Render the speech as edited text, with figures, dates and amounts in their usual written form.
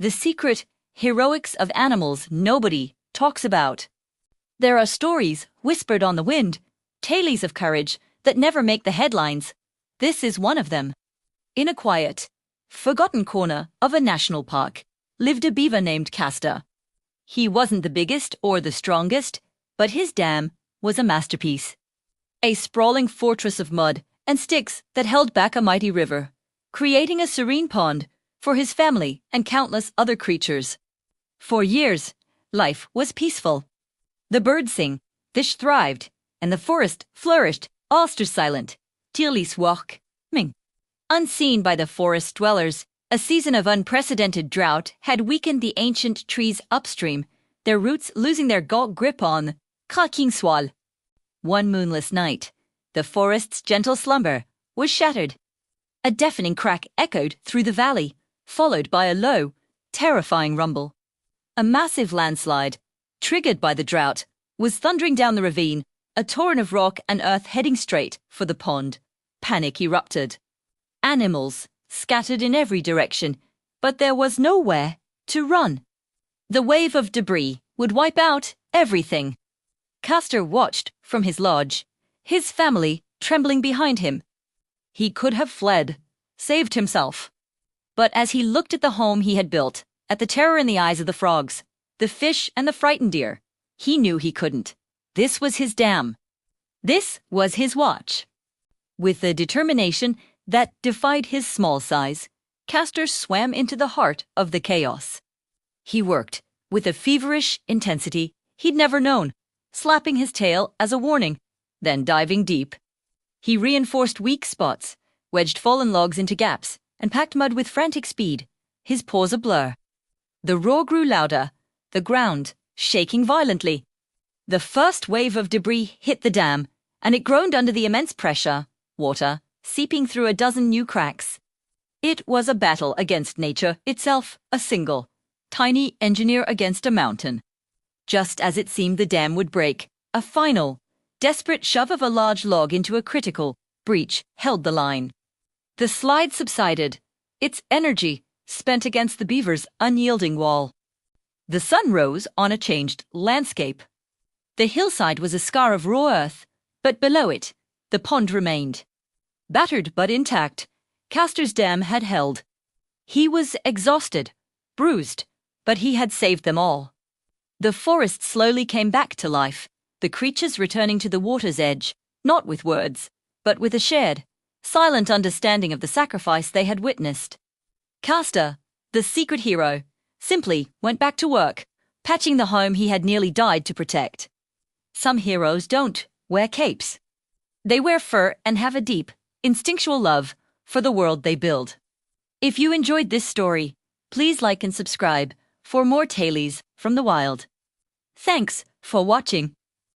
The secret heroics of animals nobody talks about. There are stories whispered on the wind, tales of courage that never make the headlines. This is one of them. In a quiet, forgotten corner of a national park lived a beaver named Castor. He wasn't the biggest or the strongest, but his dam was a masterpiece. A sprawling fortress of mud and sticks that held back a mighty river, creating a serene pond for his family and countless other creatures. For years, life was peaceful. The birds sing, fish thrived, and the forest flourished, all silent, tierlis walk, ming. Unseen by the forest dwellers, a season of unprecedented drought had weakened the ancient trees upstream, their roots losing their gaunt grip on Kraking Swal. One moonless night, the forest's gentle slumber was shattered. A deafening crack echoed through the valley, followed by a low, terrifying rumble. A massive landslide, triggered by the drought, was thundering down the ravine, a torrent of rock and earth heading straight for the pond. Panic erupted. Animals scattered in every direction, but there was nowhere to run. The wave of debris would wipe out everything. Castor watched from his lodge, his family trembling behind him. He could have fled, saved himself. But as he looked at the home he had built, at the terror in the eyes of the frogs, the fish and the frightened deer, he knew he couldn't. This was his dam. This was his watch. With a determination that defied his small size, Castor swam into the heart of the chaos. He worked with a feverish intensity he'd never known, slapping his tail as a warning, then diving deep. He reinforced weak spots, wedged fallen logs into gaps, and packed mud with frantic speed, his paws a blur. The roar grew louder, the ground shaking violently. The first wave of debris hit the dam, and it groaned under the immense pressure, water seeping through a dozen new cracks. It was a battle against nature itself, a single, tiny engineer against a mountain. Just as it seemed the dam would break, a final, desperate shove of a large log into a critical breach held the line. The slide subsided, its energy spent against the beaver's unyielding wall. The sun rose on a changed landscape. The hillside was a scar of raw earth, but below it, the pond remained. Battered but intact, Castor's dam had held. He was exhausted, bruised, but he had saved them all. The forest slowly came back to life, the creatures returning to the water's edge, not with words, but with a shared, silent understanding of the sacrifice they had witnessed. Castor, the secret hero, simply went back to work, patching the home he had nearly died to protect. Some heroes don't wear capes. They wear fur and have a deep, instinctual love for the world they build. If you enjoyed this story, please like and subscribe for more tales from the wild. Thanks for watching.